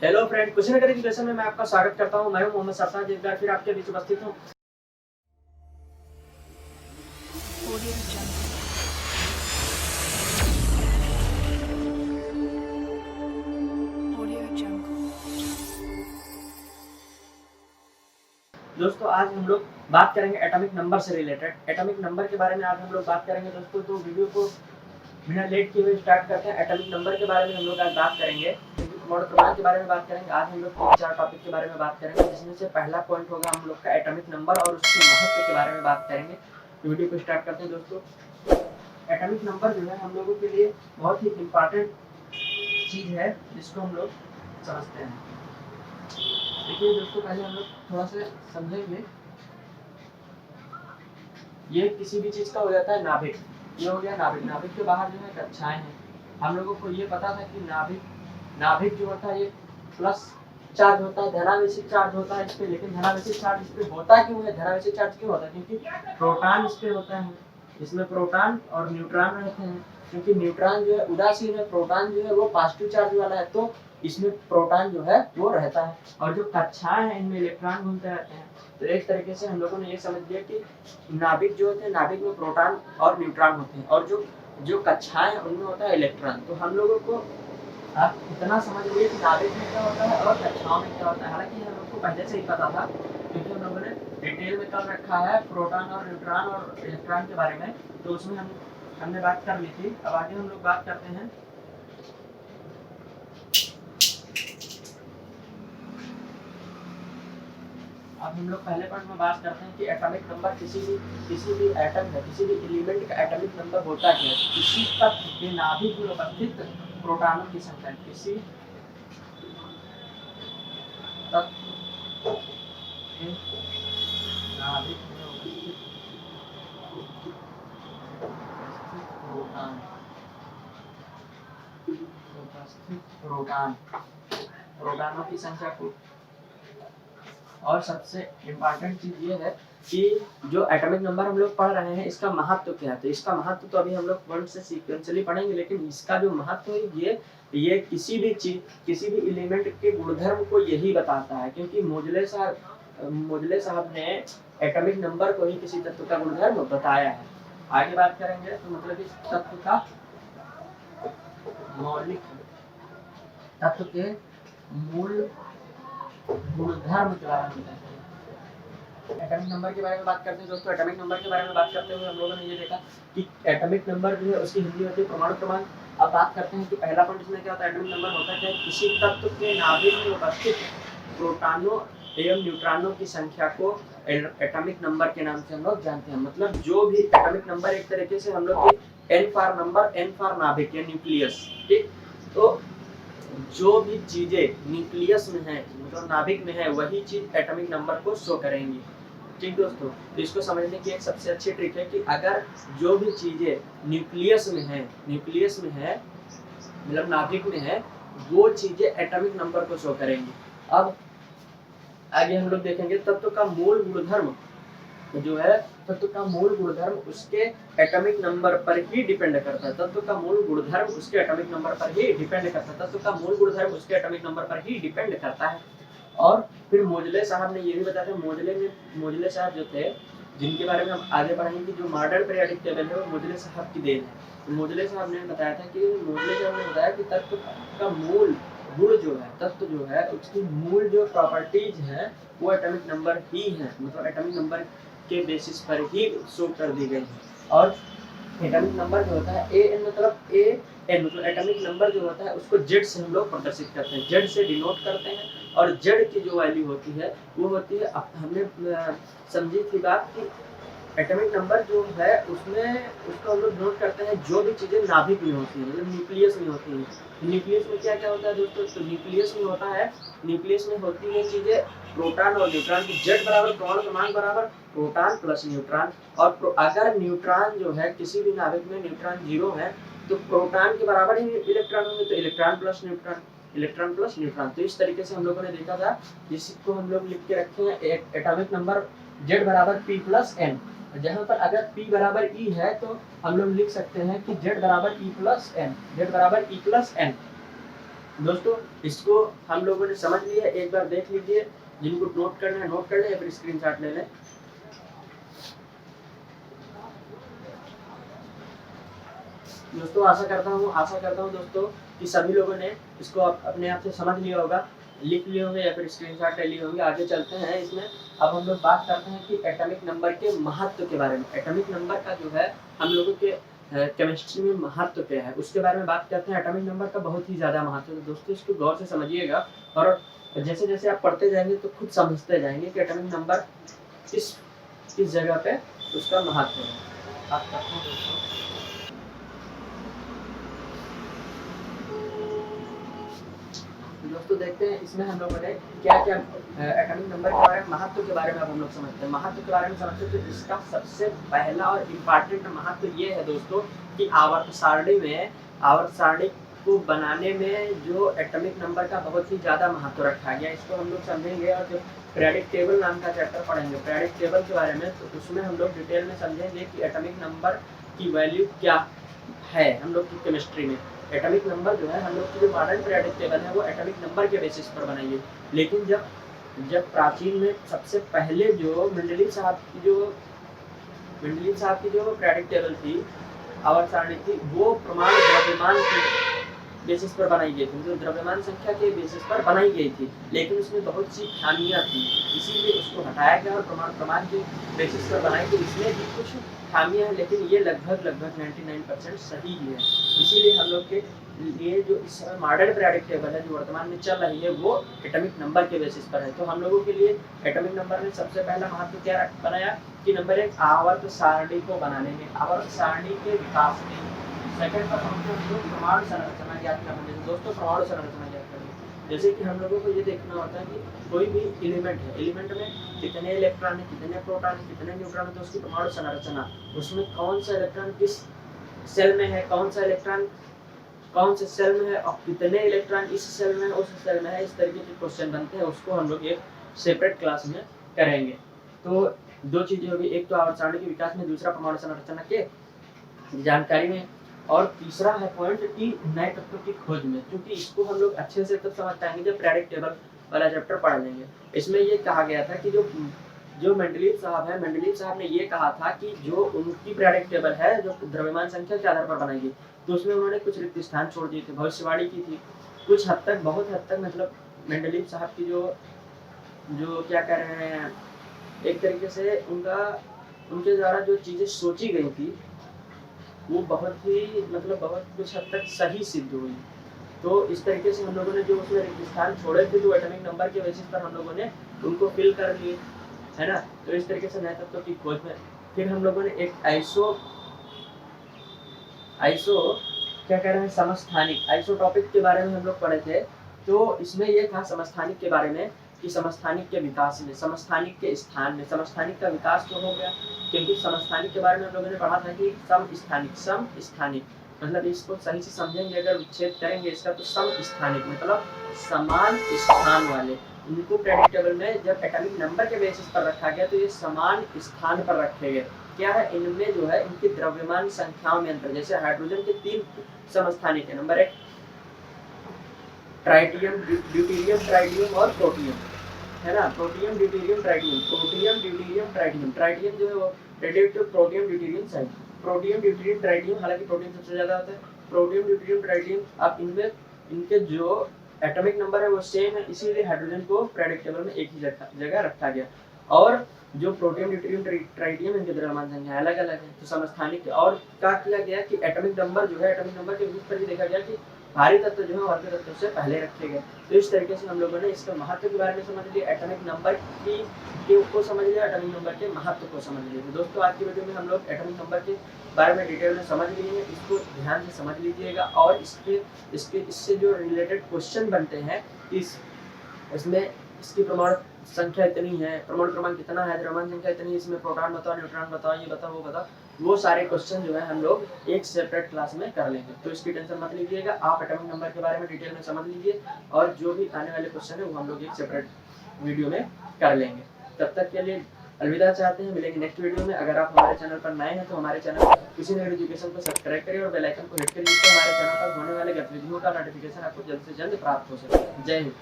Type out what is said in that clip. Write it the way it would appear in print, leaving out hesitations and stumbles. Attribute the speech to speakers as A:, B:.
A: Hello friend, कुछ न करें एजुकेशन में मैं आपका स्वागत करता हूं। मैं हूं मोहम्मद सरफराज, एक बार फिर आपके बीच उपस्थित हूं।
B: Audio Jungle. Audio Jungle.
A: दोस्तों, आज हम लोग बात करेंगे एटॉमिक नंबर से रिलेटेड। एटॉमिक नंबर के बारे में आज हम लोग बात करेंगे दोस्तों। तो वीडियो को बिना लेट किए हुए स्टार्ट करते हैं। एटॉमिक नंबर के बारे में हम लोग आज बात करेंगे, परमाणु क्रमांक के बारे में बात करेंगे। आज हम लोग 3-4 टॉपिक के बारे में बात करेंगे, जिसमें से पहला पॉइंट होगा हम लोग का एटॉमिक नंबर और उसके महत्व के बारे में बात करेंगे। वीडियो को स्टार्ट करते हैं दोस्तों। एटॉमिक नंबर जो है हम लोगों के लिए बहुत ही इम्पोर्टेंट चीज है, जिसको हम लोग समझते हैं। देखिए दोस्तों, पहले हम लोग थोड़ा सा समझेंगे। ये किसी भी चीज का हो जाता है नाभिक। ये हो गया नाभिक। नाभिक के बाहर जो है कक्षाएं हैं। हम लोगों को ये पता था कि नाभिक जो होता है ये प्लस चार्ज होता है, धनावेशित चार्ज होता है इस पे। लेकिन धनावेशित चार्ज इस पे होता क्यों है? धनावेशित चार्ज क्यों होता है? क्योंकि प्रोटॉन इस पे होता है। इसमें प्रोटॉन और न्यूट्रॉन रहते हैं। क्योंकि न्यूट्रॉन जो है उदासीन है, प्रोटॉन जो है वो पॉजिटिव चार्ज वाला है, तो इसमें प्रोटॉन जो है वो रहता है। और जो कक्षाएं हैं इनमें इलेक्ट्रॉन घूमते रहते हैं। तो एक तरीके से हम लोगों ने ये समझ लिया कि नाभिक जो होते हैं, नाभिक में प्रोटॉन और न्यूट्रॉन होते हैं, और जो कक्षाएं हैं उनमें होता है इलेक्ट्रॉन। तो हम लोगों को आप इतना समझ लिए कि नाभिक में क्या होता है और कक्षाओं में क्या होता है। हालांकि हम लोग को पहले से ही पता था, क्योंकि हम लोगों ने डिटेल में कर रखा है प्रोटॉन और न्यूट्रॉन और इलेक्ट्रॉन के बारे में। तो उसमें हमने बात कर ली थी। अब आगे हम लोग बात करते हैं। अब हम लोग पहले पॉइंट में बात करते हैं कि एटॉमिक नंबर किसी भी एटम है, किसी भी एलिमेंट का एटॉमिक नंबर होता है। किसी तत्व के नाभिक में उपस्थित प्रोटॉनों की संख्या, किसी तत्व के नाभिक में उपस्थित प्रोटॉनों की संख्या को। और सबसे इम्पोर्टेंट चीज ये है कि जो एटॉमिक नंबर हम लोग पढ़ रहे हैं, इसका महत्व क्या है। तो इसका महत्व तो अभी हम लोग पॉइंट से सीक्वेंशियली पढ़ेंगे, लेकिन इसका जो महत्व है ये किसी भी एलिमेंट के गुणधर्म को यही बताता है। क्योंकि मोजले साहब ने एटॉमिक नंबर को ही किसी तत्व का गुणधर्म बताया है। आगे बात करेंगे तो मतलब इस तत्व का मौलिक तत्व के मूल गुणधर्म के बारे में बताते हैं। एटॉमिक नंबर के बारे में बात करते हैं दोस्तों। एटॉमिक नंबर के बारे में बात करते हुए हम लोगों ने ये देखा कि एटॉमिक नंबर जो है उसकी हिंदी होती है परमाणु क्रमांक। अब बात करते हैं कि पहला पॉइंट इसमें क्या होता है। एटॉमिक नंबर होता है किसी तत्व के नाभिक में उपस्थित प्रोटॉनों एवं न्यूट्रॉनों की संख्या को एटॉमिक नंबर के नाम से हम लोग जानते हैं। मतलब जो भी एटॉमिक नंबर एक तरीके से हम लोग N for number, N for नाभिक या न्यूक्लियस। ठीक, तो जो भी चीजें न्यूक्लियस में है, मतलब नाभिक में है, वही चीज एटॉमिक नंबर को शो करेंगी। ठीक दोस्तों, तो इसको समझने की एक सबसे अच्छी ट्रिक है कि अगर जो भी चीजें न्यूक्लियस में है मतलब नाभिक में है, वो चीजें एटॉमिक नंबर को शो करेंगी। अब आगे हम लोग देखेंगे तत्व का मूल गुणधर्म जो है, तत्व का मूल गुणधर्म उसके एटॉमिक नंबर पर ही डिपेंड करता है। तत्व का मूल गुणधर्म उसके एटॉमिक नंबर पर ही डिपेंड करता है। तत्व का मूल गुणधर्म उसके एटॉमिक नंबर पर ही डिपेंड करता है। और फिर मोजले साहब ने ये भी बताया था। मोजले साहब जो थे, जिनके बारे में हम आगे पढ़ेंगे, जो मॉडर्न पीरियोडिक टेबल है वो मोजले साहब की देन है। तो मोजले साहब ने बताया था कि तत्व का मूल गुण जो है, तत्व जो है, उसकी मूल जो प्रॉपर्टीज है वो एटॉमिक नंबर ही है। मतलब एटॉमिक नंबर के बेसिस पर ही शो कर दी गई है। और एटॉमिक नंबर जो होता है एन मतलब एटॉमिक नंबर जो होता है उसको जेड से हम लोग प्रदर्शित करते हैं, जेड से डिनोट करते हैं। और जेड की जो वैल्यू होती है वो होती है, हमने समझी थी बात कि एटॉमिक नंबर जो है उसमें उसको हम लोग नोट करते हैं जो भी चीजें नाभिक में होती है, मतलब न्यूक्लियस में होती है। न्यूक्लियस में क्या क्या होता है दोस्तों? तो न्यूक्लियस में होती है चीजें प्रोटॉन और न्यूट्रॉन की। जेड बराबर परमाणु क्रमांक बराबर प्रोटॉन प्लस न्यूट्रॉन। और अगर न्यूट्रॉन जो है किसी भी नाभिक में न्यूट्रॉन 0 है, तो प्रोटॉन के बराबर ही इलेक्ट्रॉन होंगे, तो इलेक्ट्रॉन प्लस न्यूट्रॉन। तो इस तरीके से हम लोगों ने देखा था, जिसको हम लोग लिख के रखे हैं एटॉमिक नंबर जेड बराबर पी प्लस एन। जहाँ पर अगर P बराबर E है तो हम लोग लिख सकते हैं कि Z बराबर E प्लस एन। दोस्तों इसको हम लोगों ने समझ लिया, एक बार देख लीजिए, जिनको नोट करना है नोट कर लें या फिर स्क्रीनशॉट ले लें। दोस्तों आशा करता हूँ दोस्तों कि सभी लोगों ने इसको अपने आप से समझ लिया होगा, लिख लिए होंगे या फिर स्क्रीनशॉट ले लिए होंगे। आगे चलते हैं इसमें। अब हम लोग बात करते हैं कि एटॉमिक नंबर के महत्व के बारे में। एटॉमिक नंबर का जो है हम लोगों के केमिस्ट्री में महत्व क्या है उसके बारे में बात करते हैं। एटॉमिक नंबर का बहुत ही ज़्यादा महत्व है दोस्तों, इसको गौर से समझिएगा और जैसे जैसे आप पढ़ते जाएंगे तो खुद समझते जाएंगे कि एटॉमिक नंबर किस जगह पे उसका महत्व है। बात करते हैं दोस्तों। दोस्तों देखते हैं इसमें हम लोगों ने क्या क्या एटॉमिक नंबर के बारे में महत्व के बारे में अब हम लोग समझते हैं। महत्व के बारे में समझते हैं तो इसका सबसे पहला और इम्पॉर्टेंट महत्व ये है दोस्तों कि आवर्त सारणी को बनाने में जो एटॉमिक नंबर का बहुत ही ज़्यादा महत्व रखा गया, इसको हम लोग समझेंगे। और जो पीरियडिक टेबल नाम का चैप्टर पढ़ेंगे पीरियडिक टेबल के बारे में, तो उसमें हम लोग डिटेल में समझेंगे कि एटॉमिक नंबर की वैल्यू क्या है हम लोग की केमिस्ट्री में। एटॉमिक नंबर जो है हम लोग की जो मॉडर्न पीरियडिक टेबल है वो एटॉमिक नंबर के बेसिस पर बनाई है। लेकिन जब प्राचीन में सबसे पहले जो मेंडलीव साहब की जो पीरियडिक टेबल थी, आवर्त सारणी थी, वो प्रमाण द्रव्यमान के बेसिस पर बनाई गई थी, मतलब द्रव्यमान संख्या के बेसिस पर बनाई गई थी। लेकिन उसमें बहुत सी खामियां थी, इसीलिए उसको हटाया गया और प्रमाण के बेसिस पर बनाई गई। इसमें भी कुछ खामियां हैं लेकिन ये लगभग 99% सही ही है। इसीलिए हम लोग के लिए जो इस समय मॉडर्न पीरियडिक टेबल है जो वर्तमान में चल रही है वो एटॉमिक नंबर के बेसिस पर है। तो हम लोगों के लिए एटॉमिक नंबर में सबसे पहला महत्व क्या बनाया कि नंबर 1 आवर्त सारणी को बनाने में, आवर्त सारणी के विकास में। सेकंड पर हम लोग परमाणु संरचना ज्ञात करना है। दोस्तों परमाणु संरचना ज्ञात करनी, जैसे कि हम लोगों को ये देखना होता है कि कोई भी एलिमेंट है, एलिमेंट में कितने इलेक्ट्रॉन है, कितने प्रोटॉन है, कितने न्यूट्रॉन है, तो उसकी परमाणु संरचना, उसमें कौन सा इलेक्ट्रॉन किस सेल में है, कौन सा इलेक्ट्रॉन कौन से सेल में है और कितने इलेक्ट्रॉन इस सेल में है उस सेल में है, इस तरीके के क्वेश्चन बनते हैं। उसको हम लोग एक सेपरेट क्लास में करेंगे। तो दो चीजें होगी, एक तो आवर्त सारणी के विकास में, दूसरा परमाणु संरचना के जानकारी में, और तीसरा है पॉइंट कि नए तत्वों की खोज में। क्योंकि इसको हम लोग अच्छे से तब समझ पाएंगे जब पीरियडिक टेबल वाला चैप्टर पढ़ लेंगे। इसमें ये कहा गया था कि जो मेंडलीव साहब ने ये कहा था कि जो उनकी पीरियडिक टेबल है जो द्रव्यमान संख्या के आधार पर बनाई, तो उसमें उन्होंने कुछ रिक्त स्थान छोड़ दिए थे, भविष्यवाणी की थी कुछ हद तक, बहुत हद तक, मतलब मेंडलीव साहब की जो क्या कह रहे हैं, एक तरीके से उनके द्वारा जो चीजें सोची गई थी वो बहुत कुछ हद तक सही सिद्ध हुई। तो इस तरीके से हम लोगों ने जो उसमें रिक्त स्थान छोड़े थे जो एटॉमिक नंबर के बेसिस पर हम लोगों ने उनको फिल कर लिए, है ना। तो इस तरीके से नए तत्वों की खोज में फिर हम लोगों ने एक आइसो क्या कह रहे हैं, समस्थानिक आइसोटॉपिक के बारे में हम लोग पढ़े थे। तो इसमें ये था समस्थानिक के बारे में कि समस्थानिक के विकास में, समस्थानिक के स्थान में, समस्थानिक का विकास तो हो गया, क्योंकि समस्थानिक के बारे में हम लोगों ने पढ़ा था कि समस्थानिक मतलब इसको सही से समझेंगे अगर विच्छेद करेंगे इसका, तो समस्थानिक मतलब समान स्थान वाले। इनको पीरियडिक टेबल में जब एटॉमिक नंबर के बेसिस पर रखा गया तो ये समान स्थान पर रखे गए। क्या है, इनमें जो है इनकी द्रव्यमान संख्याओं में अंतर, जैसे हाइड्रोजन के 3 समस्थानिक है, नंबर 1 ट्राइटियम, ड्यूटेरियम, ट्राइटियम और प्रोटियम, है ना। Protium, deuterium, tritium. ट्राइटियम जो है वो radioactive protium, deuterium side, protium, deuterium, tritium, हालांकि प्रोटियम सबसे ज्यादा होता है। प्रोटियम, ड्यूटेरियम, ट्राइटियम, अब इनमें इनके जो एटॉमिक नंबर है वो सेम है, इसीलिए हाइड्रोजन को पीरियडिक टेबल में एक ही जगह रखा गया। और जो प्रोटियम, ड्यूटेरियम, ट्राइटियम, इनके द्रव्यमान संख्या अलग अलग है। तो समस्थानिक और क्या किया गया कि एटॉमिक नंबर जो है एटॉमिक नंबर के रूप पर ही देखा गया कि भारी तत्व जो है हल्के तत्व से पहले रखे गए। तो इस तरीके से हम लोगों ने इसका महत्व के बारे में समझ लिया, एटॉमिक नंबर को समझ लिया, एटॉमिक नंबर के महत्व को समझ लिया। तो दोस्तों आज की वीडियो में हम लोग एटॉमिक नंबर के बारे में डिटेल में समझ लिए हैं, इसको ध्यान से समझ लीजिएगा। और इससे जो रिलेटेड क्वेश्चन बनते हैं इसमें इसकी परमाणु संख्या इतनी है, परमाणु क्रमांक कितना है, द्रव्यमान संख्या इतनी, इसमें प्रोटॉन बताओ, न्यूट्रॉन बताओ, ये बताओ, वो बताओ, वो सारे क्वेश्चन जो है हम लोग एक सेपरेट क्लास में कर लेंगे। तो इसकी टेंशन मत लीजिएगा, आप एटॉमिक नंबर के बारे में डिटेल में समझ लीजिए और जो भी आने वाले क्वेश्चन है वो हम लोग एक सेपरेट वीडियो में कर लेंगे। तब तक के लिए अलविदा चाहते हैं, मिलेंगे नेक्स्ट वीडियो में। अगर आप हमारे चैनल पर नए हैं तो हमारे चैनल किसी नए एजुकेशन को सब्सक्राइब करिए और बेल आइकन को हिट करिए, जिससे हमारे चैनल पर होने वाले गतिविधियों का नोटिफिकेशन आपको जल्द से जल्द प्राप्त हो सके। जय हिंद।